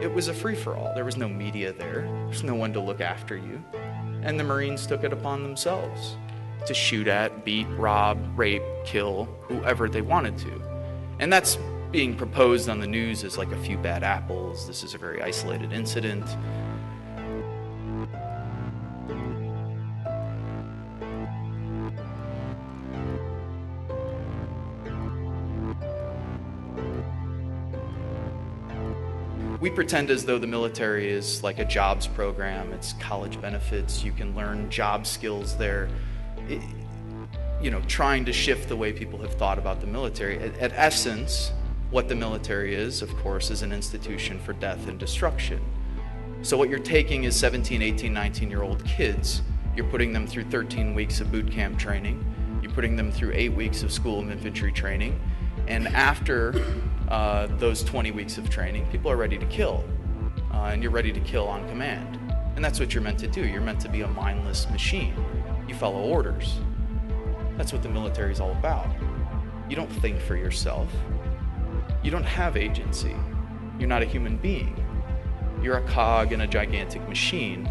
It was a free-for-all. There was no media there. There's no one to look after you. And the Marines took it upon themselves to shoot at, beat, rob, rape, kill whoever they wanted to. And that's being proposed on the news as like a few bad apples. This is a very isolated incident. We pretend as though the military is like a jobs program. It's college benefits. You can learn job skills there. Trying to shift the way people have thought about the military. At essence, what the military is, of course, is an institution for death and destruction. So what you're taking is 17, 18, 19-year-old kids. You're putting them through 13 weeks of boot camp training. You're putting them through 8 weeks of school of infantry training. And after those 20 weeks of training, people are ready to kill. And you're ready to kill on command. And that's what you're meant to do. You're meant to be a mindless machine. You follow orders. That's what the military is all about. You don't think for yourself. You don't have agency. You're not a human being. You're a cog in a gigantic machine.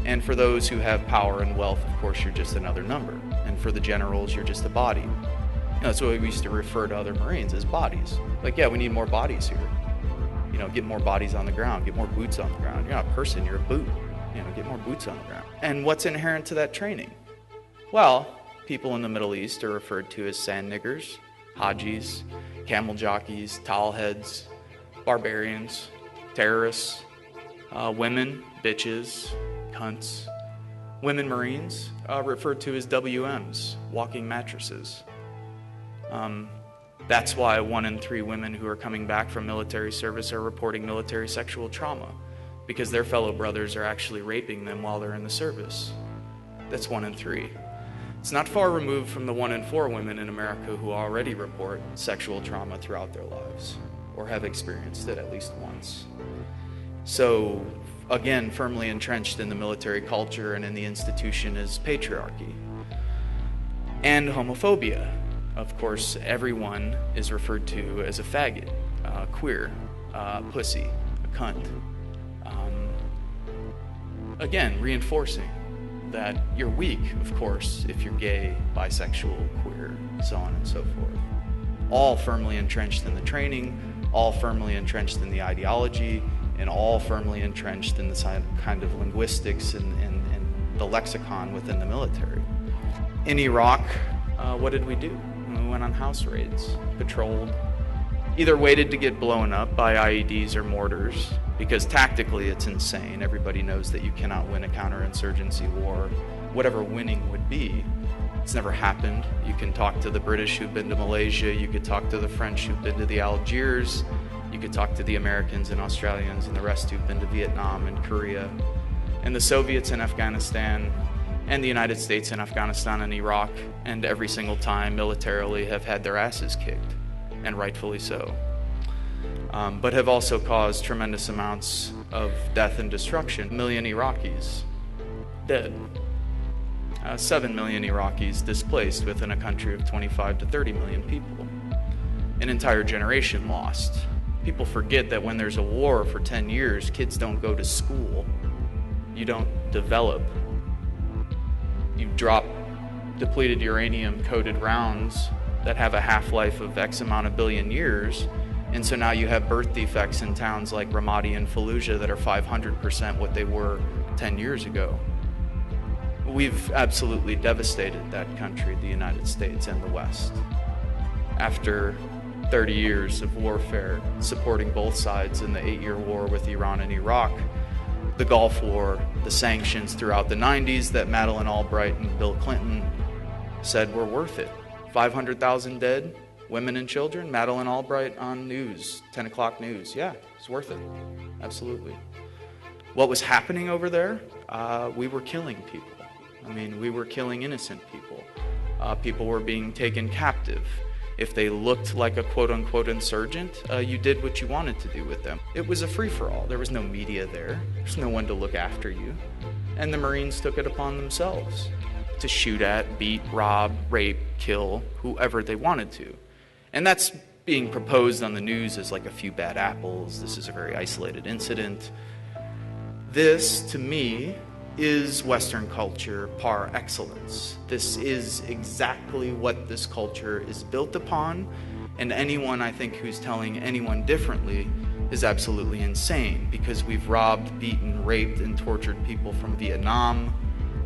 And for those who have power and wealth, of course, you're just another number. And for the generals, you're just a body. That's what we used to refer to other Marines as bodies. Like, yeah, we need more bodies here. Get more bodies on the ground, get more boots on the ground. You're not a person, you're a boot. Get more boots on the ground. And what's inherent to that training? Well, people in the Middle East are referred to as sand niggers, hajis, camel jockeys, towelheads, barbarians, terrorists, women, bitches, cunts. Women Marines referred to as WMs, walking mattresses. That's why 1 in 3 women who are coming back from military service are reporting military sexual trauma, because their fellow brothers are actually raping them while they're in the service. That's 1 in 3. It's not far removed from the 1 in 4 women in America who already report sexual trauma throughout their lives, or have experienced it at least once. So, again, firmly entrenched in the military culture and in the institution is patriarchy and homophobia. Of course, everyone is referred to as a faggot, queer, pussy, a cunt. Again, reinforcing that you're weak, of course, if you're gay, bisexual, queer, so on and so forth. All firmly entrenched in the training, all firmly entrenched in the ideology, and all firmly entrenched in the kind of linguistics and the lexicon within the military. In Iraq, what did we do? We went on house raids, patrolled, either waited to get blown up by IEDs or mortars, because tactically it's insane. Everybody knows that you cannot win a counterinsurgency war, whatever winning would be. It's never happened. You can talk to the British who've been to Malaysia, you could talk to the French who've been to the Algiers, you could talk to the Americans and Australians and the rest who've been to Vietnam and Korea, and the Soviets in Afghanistan, and the United States in Afghanistan and Iraq, and every single time militarily have had their asses kicked, and rightfully so. But have also caused tremendous amounts of death and destruction. 1 million Iraqis dead. 7 million Iraqis displaced within a country of 25 to 30 million people. An entire generation lost. People forget that when there's a war for 10 years, kids don't go to school. You don't develop. You drop depleted uranium-coated rounds that have a half-life of X amount of billion years, and so now you have birth defects in towns like Ramadi and Fallujah that are 500% what they were 10 years ago. We've absolutely devastated that country, the United States and the West. After 30 years of warfare, supporting both sides in the 8-year war with Iran and Iraq, the Gulf War, the sanctions throughout the 90s that Madeleine Albright and Bill Clinton said were worth it. 500,000 dead, women and children, Madeleine Albright on news, 10 o'clock news. Yeah, it's worth it, absolutely. What was happening over there? We were killing people. We were killing innocent people. People were being taken captive. If they looked like a quote-unquote insurgent, you did what you wanted to do with them. It was a free-for-all. There was no media there. There's no one to look after you. And the Marines took it upon themselves to shoot at, beat, rob, rape, kill whoever they wanted to. And that's being proposed on the news as like a few bad apples. This is a very isolated incident. This, to me, is Western culture par excellence. This is exactly what this culture is built upon, and anyone, I think, who's telling anyone differently is absolutely insane, because we've robbed, beaten, raped, and tortured people from Vietnam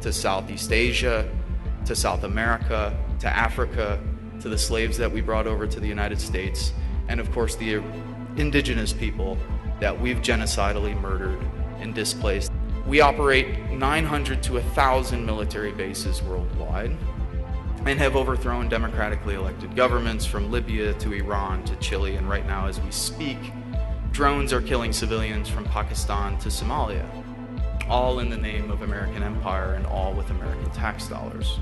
to Southeast Asia to South America to Africa to the slaves that we brought over to the United States, and of course the indigenous people that we've genocidally murdered and displaced. We operate 900 to 1,000 military bases worldwide and have overthrown democratically elected governments from Libya to Iran to Chile, and right now as we speak, drones are killing civilians from Pakistan to Somalia, all in the name of American empire and all with American tax dollars.